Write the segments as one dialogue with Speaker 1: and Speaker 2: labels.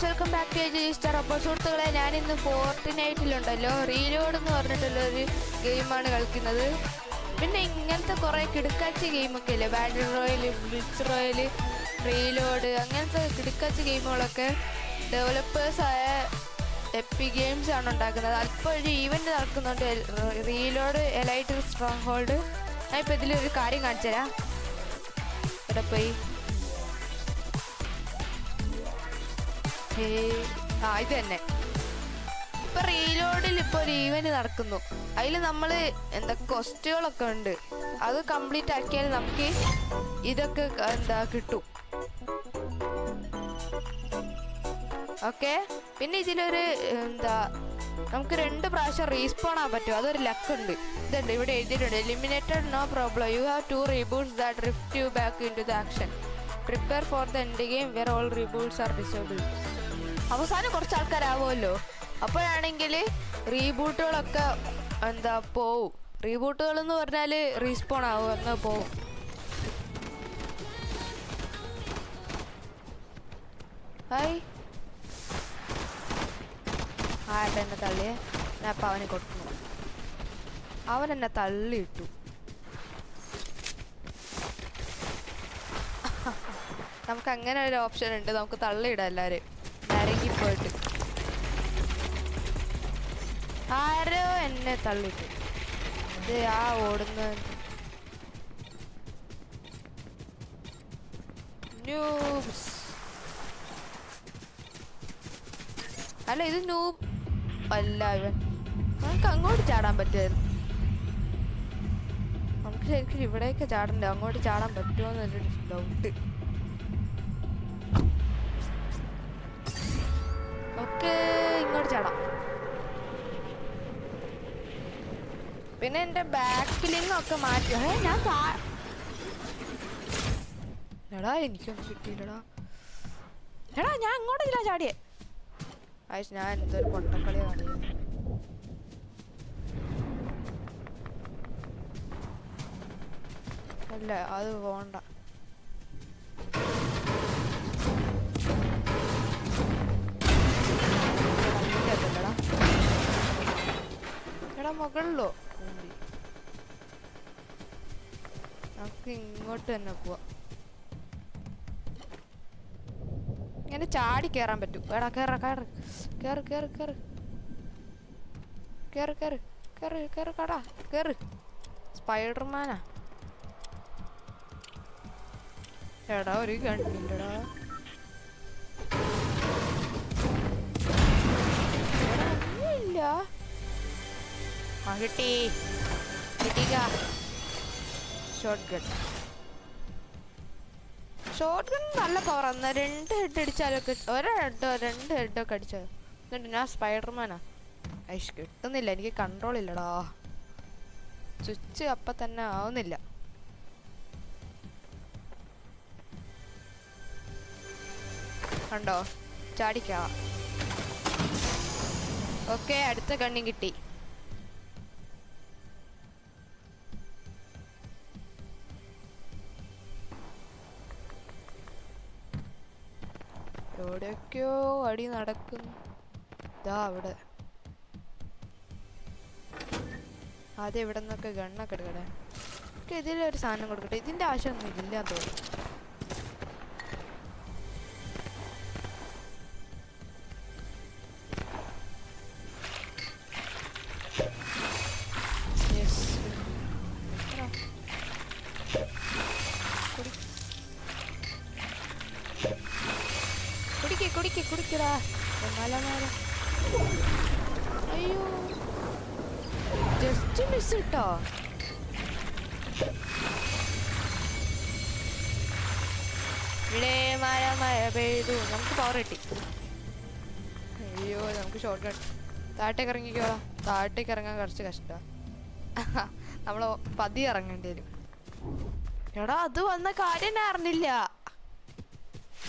Speaker 1: Guys, welcome back to AG star. അപ്പോൾ സുഹൃത്തുക്കളെ, ഞാനിന്ന് ഫോർട്ടിനൈറ്റിലുണ്ടല്ലോ റീലോഡ് എന്ന് പറഞ്ഞിട്ടുള്ളൊരു ഗെയിമാണ് കളിക്കുന്നത്. പിന്നെ ഇങ്ങനത്തെ കുറേ കിടുക്കാച്ചി ഗെയിമൊക്കെ ഇല്ലേ, ബാറ്റിൽ റോയൽ, ബ്ലിറ്റ്സ് റോയൽ, റീലോഡ്, അങ്ങനത്തെ കിടുക്കാച്ചി ഗെയിമുകളൊക്കെ ഡെവലപ്പേഴ്സായ എപ്പിക് ഗെയിംസ് ആണ് ഉണ്ടാക്കുന്നത്. അപ്പോൾ ഒരു ഈവൻറ്റ് നടക്കുന്നുണ്ട്, റീലോഡ് എലൈറ്റ് സ്ട്രോങ് ഹോൾഡ്. ഞാൻ ഇപ്പോൾ ഇതിലൊരു കാര്യം കാണിച്ചു തരാം. ഇവിടെ പോയി ഇത് തന്നെ. ഇപ്പൊ റീലോഡിൽ ഇപ്പൊ ഒരു ഈവന്റ് നടക്കുന്നു. അതിൽ നമ്മൾ എന്തൊക്കെ ക്വസ്റ്റുകളൊക്കെ ഉണ്ട്, അത് കംപ്ലീറ്റ് ആക്കിയാൽ നമുക്ക് ഇതൊക്കെ കിട്ടും. ഓക്കെ, പിന്നെ ഇതിലൊരു നമുക്ക് 2 പ്രാവശ്യം റീസ്പോൺ ആകാൻ പറ്റും. അതൊരു ലക്ക് ഉണ്ട്. ഇതുണ്ട്, ഇവിടെ എഴുതിയിട്ടുണ്ട്, eliminated no problem, you have 2 reboots that drift you back into the action. Prepare for the end game where all reboots are disabled. അവസാനം കുറച്ച് ആൾക്കാരാവുമല്ലോ, അപ്പോഴാണെങ്കിൽ റീബൂട്ടുകളൊക്കെ പോവും. റീബൂട്ടുകൾ എന്ന് പറഞ്ഞാൽ റീസ്പോൺ ആവും, അങ്ങ് പോവും. ഹായ്, എന്നെ തള്ളിയേ. ഞാൻ അപ്പം അവനെ കൊടുക്കുന്നു. അവൻ എന്നെ തള്ളിയിട്ടു. നമുക്ക് അങ്ങനെ ഒരു ഓപ്ഷൻ ഉണ്ട്, നമുക്ക് തള്ളിയിടാം എല്ലാവരും പോയിട്ട്. ആരോ എന്നെ തള്ളിട്ടു. ഇത് ഓടുന്ന ന്യൂബ്സ് അല്ല, ഇത് ന്യൂബ് അല്ല. ഇവൻ നമുക്ക് അങ്ങോട്ട് ചാടാൻ പറ്റുമായിരുന്നു. നമുക്ക് ശരിക്കും ഇവിടെയൊക്കെ ചാടണ്ടേ, അങ്ങോട്ട് ചാടാൻ പറ്റുമോ എന്നൊരു ഡൗട്ട്. ഓക്കെ, ഇങ്ങോട്ട് ചാടാം. പിന്നെ എൻ്റെ ബാക്കിലിങ്ങൊക്കെ മാറ്റി. ഞാൻ എടാ, എനിക്കൊന്നും കിട്ടിയില്ലടാ. എടാ, ഞാൻ ഇങ്ങോട്ട് ഇല്ല ചാടിയേ. ഞാൻ എന്തൊരു പൊട്ടക്കളിയാ കാണിയത്. അല്ല, അത് പോണ്ട. എടാ, മുകളിലോ? നമുക്ക് ഇങ്ങോട്ട് തന്നെ പോവാം. ഇങ്ങനെ ചാടി കയറാൻ പറ്റും. എടാ, കയറ കയറ് കയറ് കയറ് കയറ് കയറ് കയറ് കയറ് കയറ് കടാ കയറ്. സ്പൈഡർമാനാ. എടാ, ഒരു ഗണ്ണില്ലടാ. ഇല്ല. കിട്ടി കിട്ടിക്ക. ഷോർട്ട് ഗൺ നല്ല പവർ. 2 ഹെഡ് അടിച്ചാലൊക്കെ, 1 ഹെഡോ 2 ഹെഡൊക്കെ അടിച്ചാൽ. എന്നിട്ട് ഞാൻ സ്പൈഡർമാനാ. കിട്ടുന്നില്ല, എനിക്ക് കൺട്രോൾ ഇല്ലടാ. സ്വിച്ച് അപ്പം തന്നെ ആവുന്നില്ല. കണ്ടോ, ചാടിക്കാ. ഓക്കെ, അടുത്ത കണ്ണി കിട്ടി. എവിടെയൊക്കെയോ അടി നടക്കുന്നു. ഇതാ അവിടെ. ആദ്യം ഇവിടെ നിന്നൊക്കെ ഗണ്ണൊക്കെ എടുക്കട്ടെ. ഓക്കെ, ഇതിലൊരു സാധനം കൊടുക്കട്ടെ. ഇതിൻ്റെ ആവശ്യമൊന്നും ഇല്ല തോന്നുന്നു. കുടിക്കടാ. അയ്യോ, ജസ്റ്റ് മിസ് ഇട്ടോ. ഇവിടെ മഴ പെയ്തു. നമുക്ക് പവർ കിട്ടി. അയ്യോ, നമുക്ക് ഷോർട്ട് കട്ട്. താഴത്തേക്ക് ഇറങ്ങിക്കോളാം. താഴത്തേക്ക് ഇറങ്ങാൻ കുറച്ച് കഷ്ടമാണ്. നമ്മൾ പതി ഇറങ്ങേണ്ടി വരും. എടാ, അത് വന്ന കാര്യം ഞാൻ അറിഞ്ഞില്ല.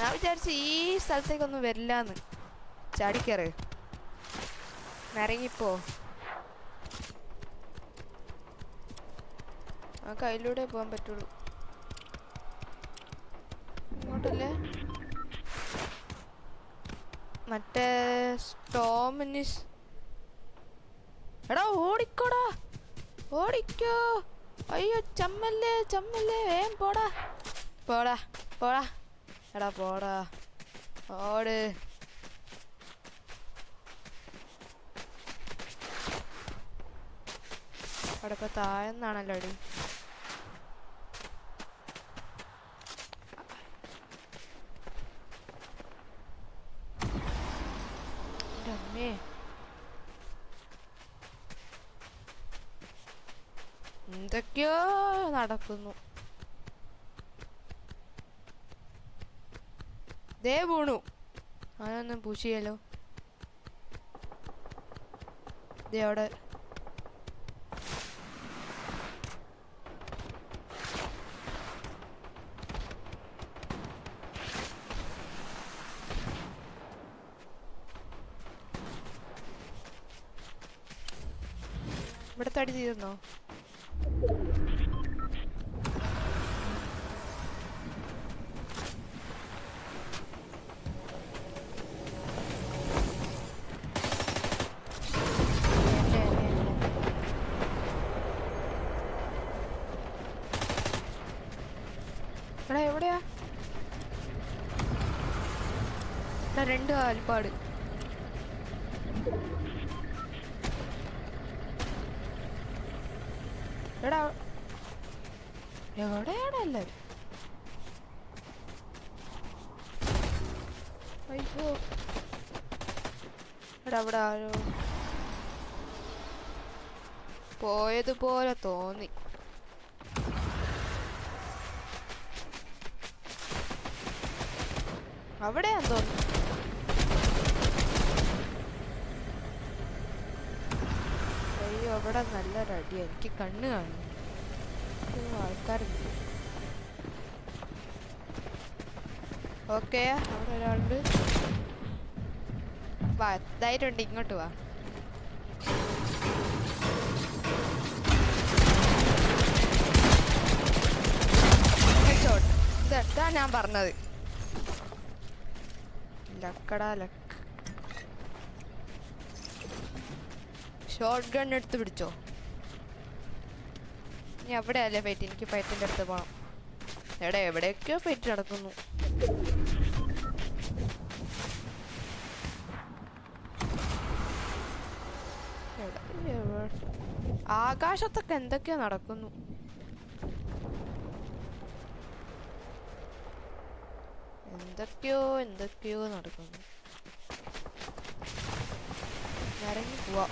Speaker 1: ഞാൻ വിചാരിച്ചു ഈ സ്ഥലത്തേക്കൊന്നും വരില്ലാന്ന്. ചാടിക്കറ്, ഇറങ്ങിപ്പോ. നമുക്ക് അതിലൂടെ പോകാൻ പറ്റുള്ളൂ. ഇങ്ങോട്ടല്ലേ? മറ്റേ സ്റ്റോമിനിസ്. എടാ ഓടിക്കോടാ, ഓടിക്കോ. അയ്യോ ചമ്മല്ലേ ചമ്മല്ലേ, വേഗം പോടാ പോടാ പോടാ. എടാ പോടാ, ഓട്. അവിടെ ഇപ്പൊ താഴെന്നാണല്ലോ അടി. അമ്മേ, എന്തൊക്കെയോ നടക്കുന്നു. ദേ വീണു. അവനൊന്നും പുഷ് ചെയ്യല്ലോ. ദേ അവിടെ ഇവിടെ തടി തീർന്നോ? എടാ എവിടെയാ? എടാ 2 കാൽപ്പാട്. എടാ എവിടെയാണ് എല്ലാരും? അയ്യോ എടാ അവിടെ ആരോ പോയതുപോലെ തോന്നി. അവിടെയാന്ന് തോന്നുന്നു. അയ്യോ അവിടെ നല്ലൊരടിയാ, എനിക്ക് കണ്ണ് കാണും. ആൾക്കാരുണ്ട്. ഓക്കെ അവിടെ ഒരാളുണ്ട്. വാ, ധൈര്യമുണ്ട്, ഇങ്ങോട്ട് വാ. ഇതാ ഞാൻ പറഞ്ഞത്. ലക്കടാ ലക്ക്. ഷോർട്ട് ഗൺ എടുത്ത് പിടിച്ചോ. ഇനി എവിടെയല്ലേ ഫൈറ്റ്? എനിക്ക് ഫൈറ്റിൻ്റെ അടുത്ത് പോകണം. എവിടെയൊക്കെയോ ഫൈറ്റ് നടക്കുന്നു. ആകാശത്തൊക്കെ എന്തൊക്കെയോ നടക്കുന്നു. എന്തൊക്കെയോ നടക്കുന്നു. ഇറങ്ങി പോവാ.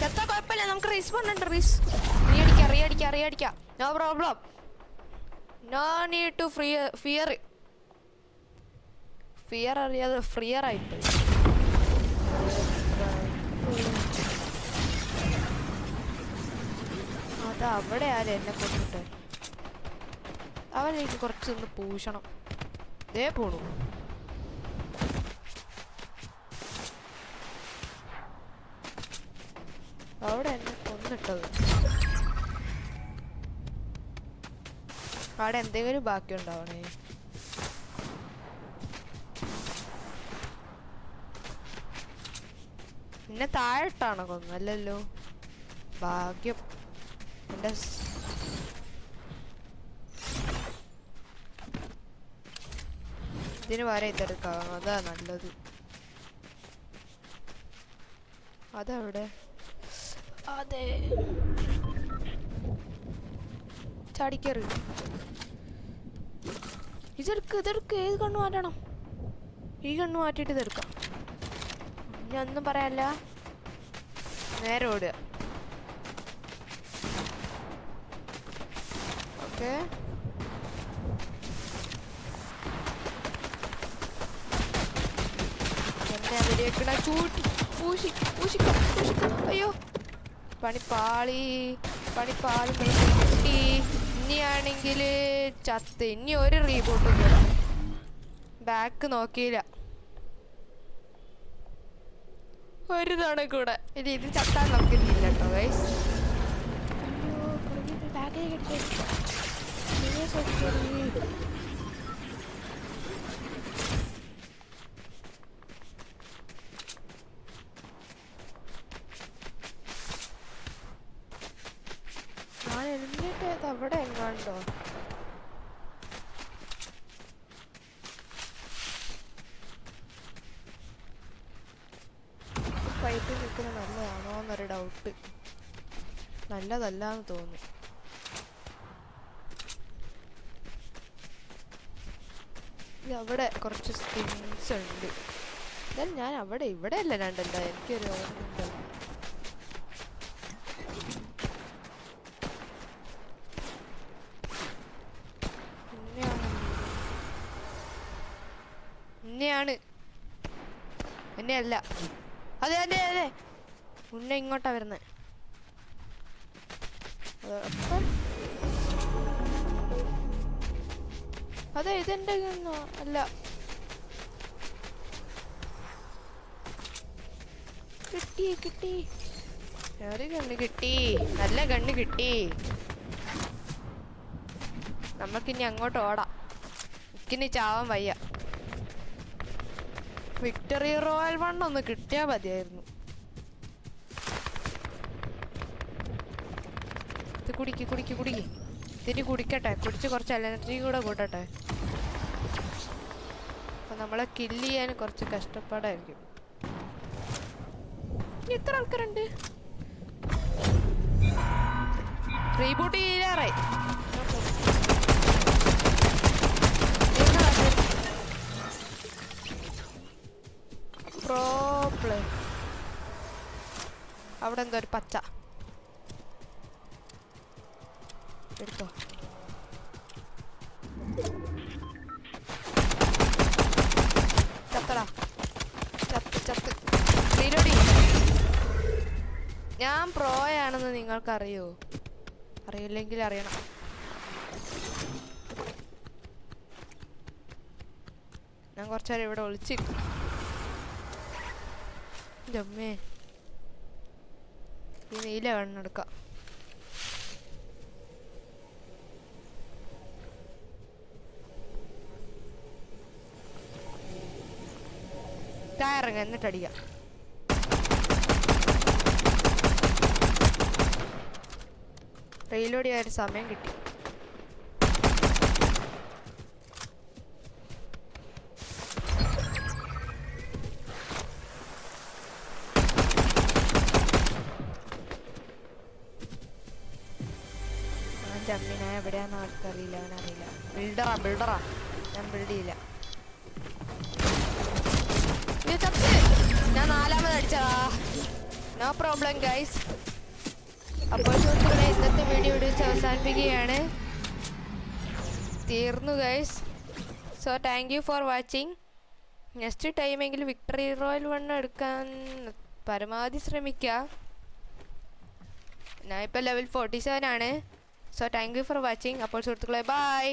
Speaker 1: ചത്താ കുഴപ്പമില്ല, നമുക്ക് റീസ്പോൺ ഉണ്ട്. റീയടിക്കാം. No problem. No need to fear അറിയാതെ ഫ്രിയർ ആയിപ്പോയി. അതാ അവിടെ ആരും എന്നെ കൊണ്ടിട്ട്. അവനെനിക്ക് കുറച്ചൊന്ന് പൂശണം. ദേ പോണു. അവിടെ എന്നെ കൊന്നിട്ടത്. അവിടെ എന്തെങ്കിലും ബാക്കി ഉണ്ടാവണേ. പിന്നെ താഴെട്ടാണോ കൊന്നല്ലോ? ഭാഗ്യം. എൻ്റെ ഇതിന് വരെ ഇതെടുക്കാം, അതാ നല്ലത്. അതെവിടെ? അതെ, ചാടിക്കറ്. ഇതെടുക്ക്. ഏത് കണ്ണു മാറ്റണം? ഈ കണ്ണു മാറ്റിയിട്ട് ഇതെടുക്കാം. ഞാൻ ഒന്നും പറയാല്ല, നേരെ ഓടുക. ഓക്കെ, എന്നെ അതിലേക്കണ ചൂട്ടി പൂശിക്കോ. അയ്യോ പണിപ്പാളി കിട്ടി. ഇനിയാണെങ്കിൽ ചത്ത്. ഇനി ഒരു റീബൂട്ടും കൂടെ. ബാക്ക് നോക്കിയില്ല. ഒരു തവണ കൂടെ ഇനി ഇത് ചത്താൻ നമുക്കില്ല കേട്ടോ ഗൈസ്. ഞാൻ എന്നിട്ട് അവിടെ എങ്ങാണ്ടോ ഫൈറ്റ് നിൽക്കുന്നത് നല്ലതാണോ എന്നൊരു ഡൗട്ട്. നല്ലതല്ലാന്ന് തോന്നുന്നു. അവിടെ കുറച്ച് സ്കിൻസ് ഉണ്ട്. എന്തായാലും ഞാൻ അവിടെ ഇവിടെ അല്ല രണ്ടല്ല എനിക്കൊരു ഓർമ്മ. എന്നെയാണ് എന്നെയല്ല. അതെ അതെ അതെ മുന്നേ ഇങ്ങോട്ടാ വരുന്നത്. അതെ ഇതെന്റെ അല്ല. കിട്ടി കിട്ടി ഒരു കണ്ണ് കിട്ടി. നല്ല കണ്ണ് കിട്ടി. നമുക്കിനി അങ്ങോട്ട് ഓടാം. എനിക്കിനി ചാവാൻ വയ്യ. വിക്ടറി റോയൽ 1 ഒന്ന് കിട്ടിയാൽ മതിയായിരുന്നു. ഇത് കുടിക്ക് കുടിക്ക് കുടിക്ക്. ഇത്തിരി കുടിക്കട്ടെ. കുടിച്ച് കുറച്ച് എനർജി കൂടെ കൂട്ടട്ടെ. അപ്പൊ നമ്മളെ കില്ല് ചെയ്യാൻ കുറച്ച് കഷ്ടപ്പാടായിരിക്കും. എത്ര ആൾക്കാരുണ്ട്? റീബൂട്ട് ചെയ്യാറായി. പ്രോബ്ലം അവിടെ എന്തോ ഒരു പച്ച എടുത്തോ. ചത്തടാ ചത്ത് ചത്ത്. ഞാൻ പ്രോയാണെന്ന് നിങ്ങൾക്കറിയോ? അറിയില്ലെങ്കിൽ അറിയണം. ഞാൻ കുറച്ചേരം ഇവിടെ ഒളിച്ചിരിക്കും. അമ്മേ ഈ നീല കണ്ണെടുക്കാം. ഇറങ്ങ എന്നിട്ടടിക്കാം. റീലോഡ് ചെയ്യാൻ സമയം കിട്ടി. ജമ്മിനാ എവിടെയാന്ന് അവർക്കറിയില്ല. അവനറിയില്ല. ബിൽഡറാ ഞാൻ ബിൽഡ് ചെയ്യില്ല. ഞാൻ 4ാമത് അടിച്ചതാ. No problem guys. അപ്പോൾ സുഹൃത്തുക്കളെ ഇന്നത്തെ വീഡിയോ വെച്ച് അവസാനിപ്പിക്കുകയാണ്. തീർന്നു guys. So thank you for watching. Next ടൈമെങ്കിലും വിക്ടറി റോയൽ 1 എടുക്കാൻ പരമാവധി ശ്രമിക്കുക. ഞാൻ ഇപ്പോൾ ലെവൽ 47 ആണ്. So thank you for watching. അപ്പോൾ സുഹൃത്തുക്കളെ ബൈ.